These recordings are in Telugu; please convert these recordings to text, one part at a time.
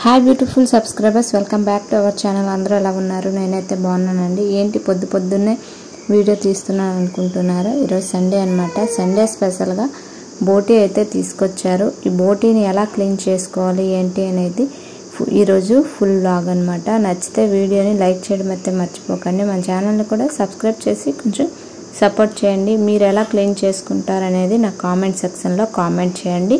Hi beautiful subscribers, welcome back to our channel. అందరూ ఎలా ఉన్నారు? నేనైతే బాగున్నానండి. ఏంటి పొద్దున్నే వీడియో తీస్తున్నాను అనుకుంటున్నారా? ఈరోజు సండే అనమాట. సండే స్పెషల్గా బోటీ అయితే తీసుకొచ్చారు. ఈ బోటీని ఎలా క్లీన్ చేసుకోవాలి ఏంటి అనేది ఈరోజు ఫుల్ వ్లాగ్ అనమాట. నచ్చితే వీడియోని లైక్ చేయడం అయితే మర్చిపోకండి. మన ఛానల్ని కూడా సబ్స్క్రైబ్ చేసి కొంచెం సపోర్ట్ చేయండి. మీరు ఎలా క్లీన్ చేసుకుంటారనేది నా కామెంట్ సెక్షన్లో కామెంట్ చేయండి.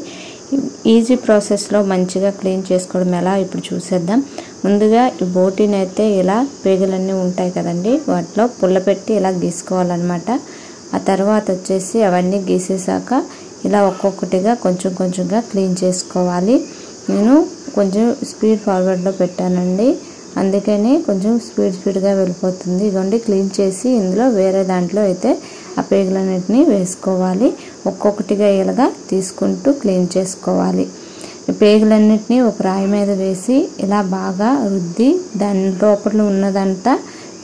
ఈజీ ప్రాసెస్లో మంచిగా క్లీన్ చేసుకోవడం ఎలా ఇప్పుడు చూసేద్దాం. ముందుగా ఈ బోటీని అయితే ఇలా పేగులన్నీ ఉంటాయి కదండి, వాటిలో పుల్ల పెట్టి ఇలా గీసుకోవాలన్నమాట. ఆ తర్వాత వచ్చేసి అవన్నీ గీసేసాక ఇలా ఒక్కొక్కటిగా కొంచెంగా క్లీన్ చేసుకోవాలి. నేను కొంచెం స్పీడ్ ఫార్వర్డ్లో పెట్టానండి, అందుకని కొంచెం స్పీడ్గా వెళ్ళిపోతుంది. ఇదిగోండి క్లీన్ చేసి ఇందులో వేరే దాంట్లో అయితే ఆ పేగులన్నిటిని వేసుకోవాలి. ఒక్కొక్కటిగా ఇలాగా తీసుకుంటూ క్లీన్ చేసుకోవాలి. పేగులన్నిటిని ఒక రాయి మీద వేసి ఇలా బాగా రుద్ది దాని లోపల ఉన్నదంతా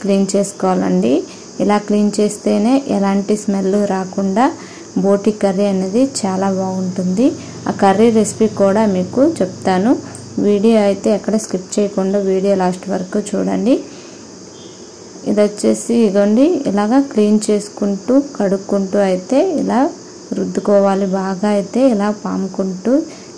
క్లీన్ చేసుకోవాలండి. ఇలా క్లీన్ చేస్తేనే ఎలాంటి స్మెల్ రాకుండా బోటీ కర్రీ అనేది చాలా బాగుంటుంది. ఆ కర్రీ రెసిపీ కూడా మీకు చెప్తాను. వీడియో అయితే ఎక్కడ స్కిప్ చేయకుండా వీడియో లాస్ట్ వరకు చూడండి. ఇది వచ్చేసి ఇదిగోండి ఇలాగా క్లీన్ చేసుకుంటూ కడుక్కుంటూ అయితే ఇలా రుద్దుకోవాలి. బాగా అయితే ఇలా పాముకుంటూ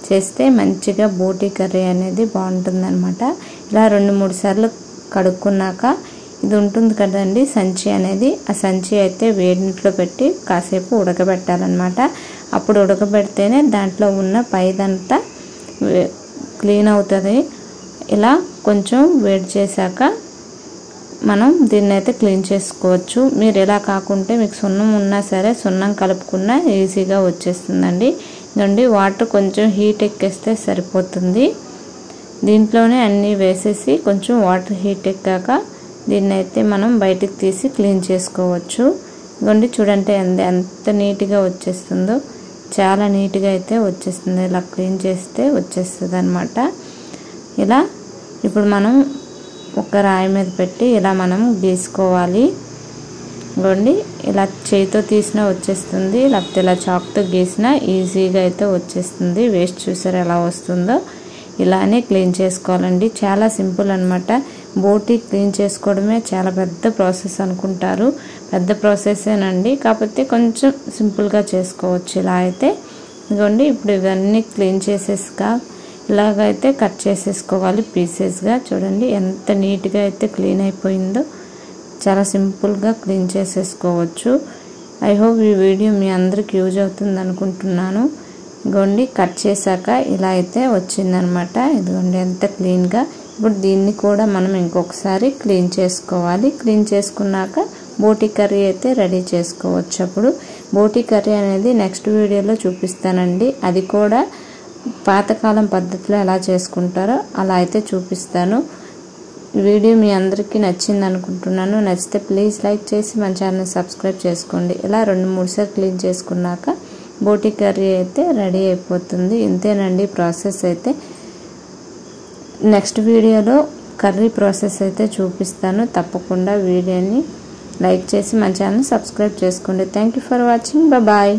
చేస్తే మంచిగా బోటీ కర్రీ అనేది బాగుంటుందన్నమాట. ఇలా 2-3 సార్లు కడుక్కున్నాక ఇది ఉంటుంది కదండి సంచి అనేది, ఆ సంచి అయితే వేడి నీటిలో పెట్టి కాసేపు ఉడకబెట్టాలన్నమాట. అప్పుడు ఉడకబెడితేనే దాంట్లో ఉన్న పైదంతా క్లీన్ అవుతుంది. ఇలా కొంచెం వేడి చేశాక మనం దీన్ని అయితే క్లీన్ చేసుకోవచ్చు. మీరు ఎలా కాకుంటే మీకు సున్నం ఉన్నా సరే సున్నం కలుపుకున్నా ఈజీగా వచ్చేస్తుందండి. ఇదండి వాటర్ కొంచెం హీట్ ఎక్కేస్తే సరిపోతుంది. దీంట్లోనే అన్నీ వేసేసి కొంచెం వాటర్ హీట్ ఎక్కాక దీన్ని అయితే మనం బయటికి తీసి క్లీన్ చేసుకోవచ్చు. ఇదండి చూడండి ఎంత నీట్గా వచ్చేస్తుందో, చాలా నీట్గా అయితే వచ్చేస్తుంది. ఇలా క్లీన్ చేస్తే వచ్చేస్తుంది అనమాట. ఇలా ఇప్పుడు మనం ఒక రాయి మీద పెట్టి ఇలా మనం గీసుకోవాలి. ఇదిగోండి ఇలా చేతితో తీసినా వచ్చేస్తుంది, లేకపోతే ఇలా చాక్తో గీసినా ఈజీగా అయితే వచ్చేస్తుంది. వేస్ట్ చూసారు ఎలా వస్తుందో. ఇలానే క్లీన్ చేసుకోవాలండి. చాలా సింపుల్ అనమాట. బోటీ క్లీన్ చేసుకోవడమే చాలా పెద్ద ప్రాసెస్ అనుకుంటారు. పెద్ద ప్రాసెసేనండి, కాకపోతే కొంచెం సింపుల్గా చేసుకోవచ్చు. ఇలా అయితే ఇదిగోండి ఇప్పుడు ఇవన్నీ క్లీన్ చేసేసాక ఇలాగైతే కట్ చేసేసుకోవాలి పీసెస్గా. చూడండి ఎంత నీట్గా అయితే క్లీన్ అయిపోయిందో. చాలా సింపుల్గా క్లీన్ చేసేసుకోవచ్చు. ఐ హోప్ ఈ వీడియో మీ అందరికి యూజ్ అవుతుంది అనుకుంటున్నాను. ఇదిగోండి కట్ చేశాక ఇలా అయితే వచ్చిందనమాట. ఇదిగోండి ఎంత క్లీన్గా. ఇప్పుడు దీన్ని కూడా మనం ఇంకొకసారి క్లీన్ చేసుకోవాలి. క్లీన్ చేసుకున్నాక బోటీ కర్రీ అయితే రెడీ చేసుకోవచ్చు. అప్పుడు బోటీ కర్రీ అనేది నెక్స్ట్ వీడియోలో చూపిస్తానండి. అది కూడా పాతకాలం పద్ధతిలో ఎలా చేసుకుంటారో అలా అయితే చూపిస్తాను. వీడియో మీ అందరికీ నచ్చింది అనుకుంటున్నాను. నచ్చితే ప్లీజ్ లైక్ చేసి మన ఛానల్ సబ్స్క్రైబ్ చేసుకోండి. ఇలా 2-3 సార్లు క్లీన్ చేసుకున్నాక బోటీ కర్రీ అయితే రెడీ అయిపోతుంది. ఇంతేనండి ప్రాసెస్ అయితే. నెక్స్ట్ వీడియోలో కర్రీ ప్రాసెస్ అయితే చూపిస్తాను. తప్పకుండా వీడియోని లైక్ చేసి మన ఛానల్ సబ్స్క్రైబ్ చేసుకోండి. Thank you for watching. Bye.